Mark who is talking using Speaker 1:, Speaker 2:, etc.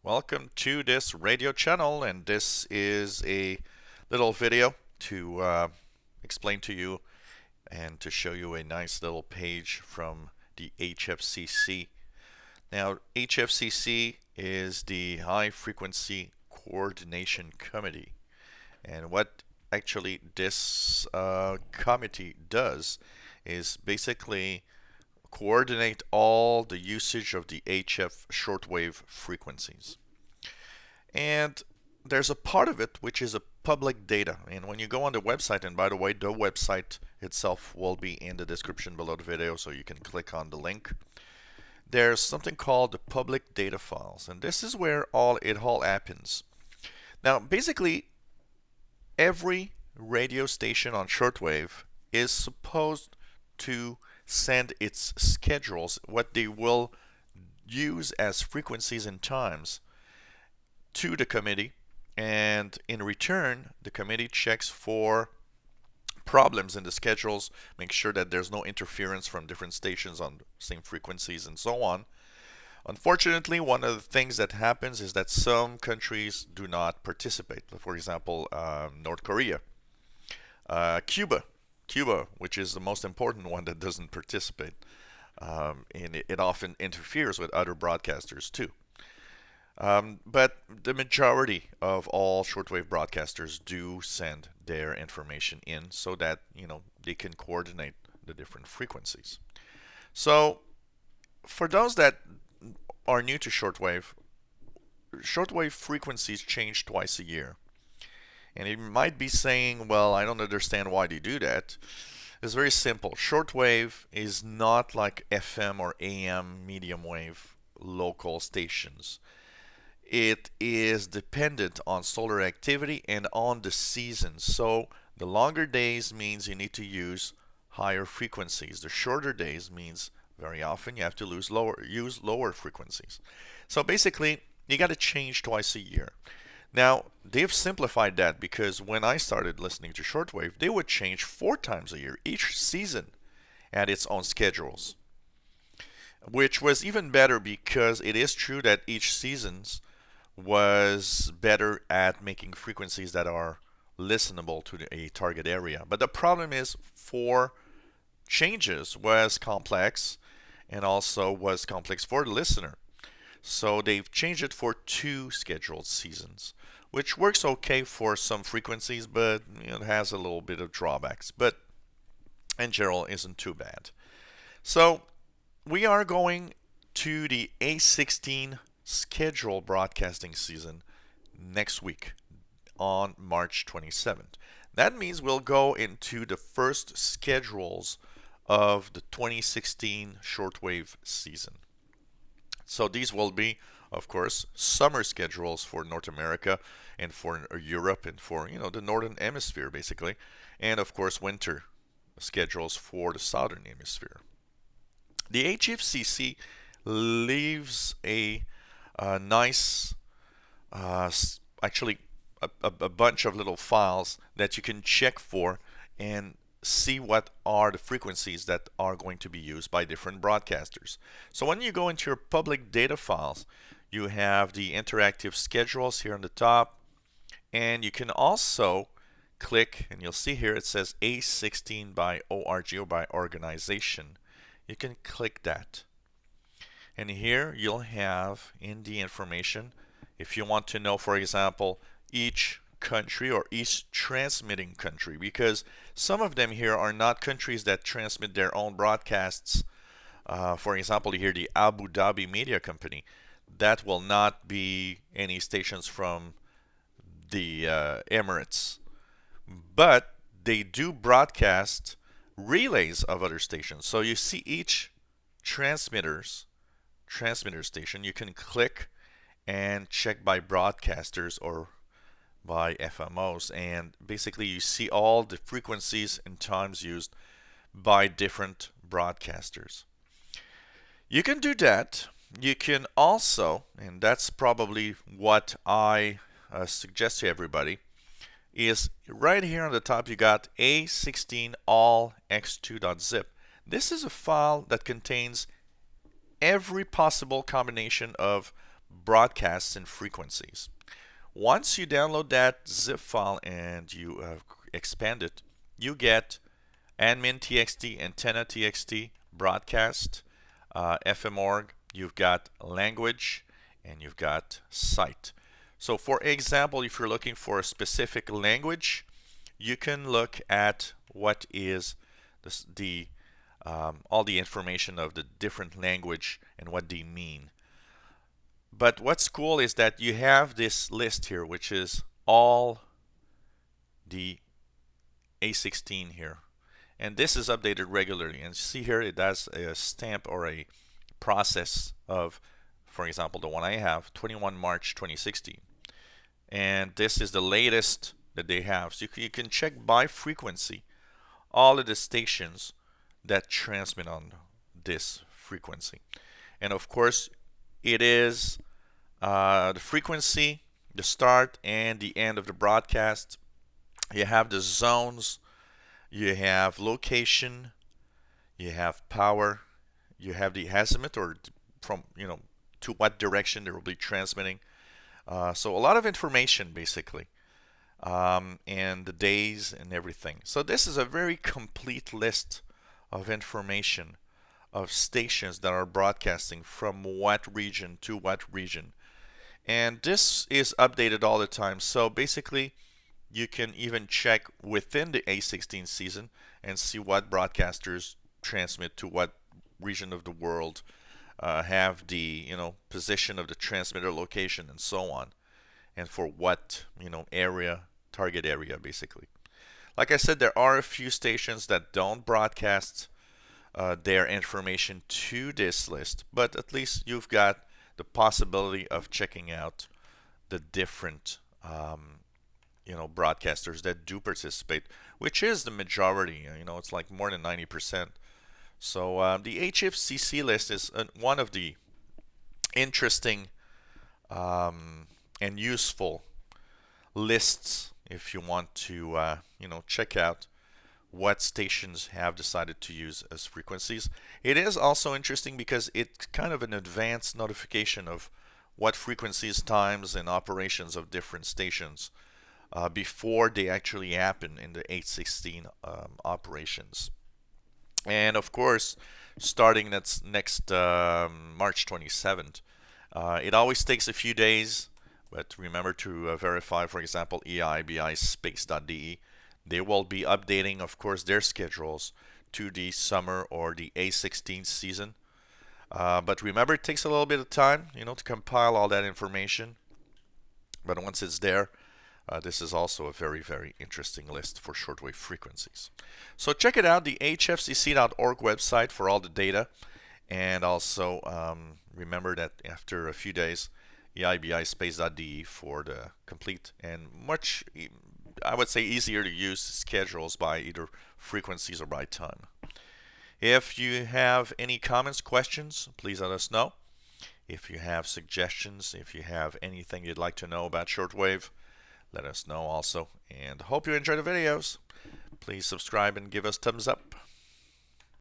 Speaker 1: Welcome to this radio channel, and this is a little video to explain to you and to show you a nice little page from the HFCC. Now, HFCC is the High Frequency Coordination Committee, and what actually this committee does is basically coordinate all the usage of the HF shortwave frequencies. And there's a part of it which is a public data. And when you go on the website, and by the way, the website itself will be in the description below the video, so you can click on the link. There's something called the public data files, and this is where it all happens. Now, basically, every radio station on shortwave is supposed to send its schedules, what they will use as frequencies and times, to the committee, and in return the committee checks for problems in the schedules, make sure that there's no interference from different stations on same frequencies and so on. Unfortunately, one of the things that happens is that some countries do not participate. For example, North Korea, Cuba, which is the most important one that doesn't participate, and it often interferes with other broadcasters too. But the majority of all shortwave broadcasters do send their information in so that they can coordinate the different frequencies. So for those that are new to shortwave frequencies change twice a year. And you might be saying, well, I don't understand why they do that. It's very simple. Shortwave is not like FM or AM medium wave local stations. It is dependent on solar activity and on the season. So the longer days means you need to use higher frequencies. The shorter days means very often you have to use lower frequencies. So basically, you got to change twice a year. Now, they've simplified that because when I started listening to shortwave, they would change 4 times a year. Each season had its own schedules, which was even better because it is true that each seasons was better at making frequencies that are listenable to a target area. But the problem is, for changes was complex and also was complex for the listener. So they've changed it for 2 scheduled seasons, which works okay for some frequencies, but it has a little bit of drawbacks. But in general, isn't too bad. So we are going to the A16 Schedule broadcasting season next week on March 27th. That means we'll go into the first schedules of the 2016 shortwave season. So these will be, of course, summer schedules for North America and for Europe and for the northern hemisphere basically, and of course winter schedules for the southern hemisphere. The HFCC leaves a nice, actually a bunch of little files that you can check for and see what are the frequencies that are going to be used by different broadcasters. So when you go into your public data files, you have the interactive schedules here on the top, and you can also click, and you'll see here it says A16 by ORG or by organization. You can click that. And here you'll have in the information, if you want to know, for example, each country or each transmitting country, because some of them here are not countries that transmit their own broadcasts. For example, here the Abu Dhabi Media Company, that will not be any stations from the Emirates, but they do broadcast relays of other stations. So you see each transmitter station, you can click and check by broadcasters or by FMOs, and basically you see all the frequencies and times used by different broadcasters. You can do that. You can also, and that's probably what I suggest to everybody, is right here on the top you got A16 all x2.zip. This is a file that contains every possible combination of broadcasts and frequencies. Once you download that zip file and you expand it, you get admin.txt, antenna.txt, broadcast, fmorg, you've got language, and you've got site. So for example, if you're looking for a specific language, you can look at what is all the information of the different language and what they mean. But what's cool is that you have this list here, which is all the A16 here. And this is updated regularly. And see here, it has a stamp or a process of, for example, the one I have, 21 March 2016. And this is the latest that they have. So you can check by frequency all of the stations that transmit on this frequency. And of course, it is the frequency, the start and the end of the broadcast. You have the zones, you have location, you have power, you have the azimuth, or from to what direction they will be transmitting. So a lot of information basically, and the days and everything. So this is a very complete list of information of stations that are broadcasting from what region to what region. And this is updated all the time. So basically, you can even check within the A16 season and see what broadcasters transmit to what region of the world, have the position of the transmitter location and so on, and for what area, target area basically. Like I said, there are a few stations that don't broadcast their information to this list, but at least you've got the possibility of checking out the different broadcasters that do participate, which is the majority. It's like more than 90%. So the HFCC list is one of the interesting and useful lists if you want to check out what stations have decided to use as frequencies. It is also interesting because it's kind of an advanced notification of what frequencies, times, and operations of different stations before they actually happen in the A16 operations. And of course, starting next March 27th, it always takes a few days, but remember to verify, for example, EIBI space.de. They will be updating, of course, their schedules to the summer or the A16 season. But remember, it takes a little bit of time, to compile all that information. But once it's there, this is also a very, very interesting list for shortwave frequencies. So check it out, the hfcc.org website for all the data. And also remember that after a few days, EIBI space.de for the complete and much, I would say, easier to use schedules by either frequencies or by time. If you have any comments, questions, please let us know. If you have suggestions, if you have anything you'd like to know about shortwave, let us know also. And hope you enjoy the videos. Please subscribe and give us thumbs up.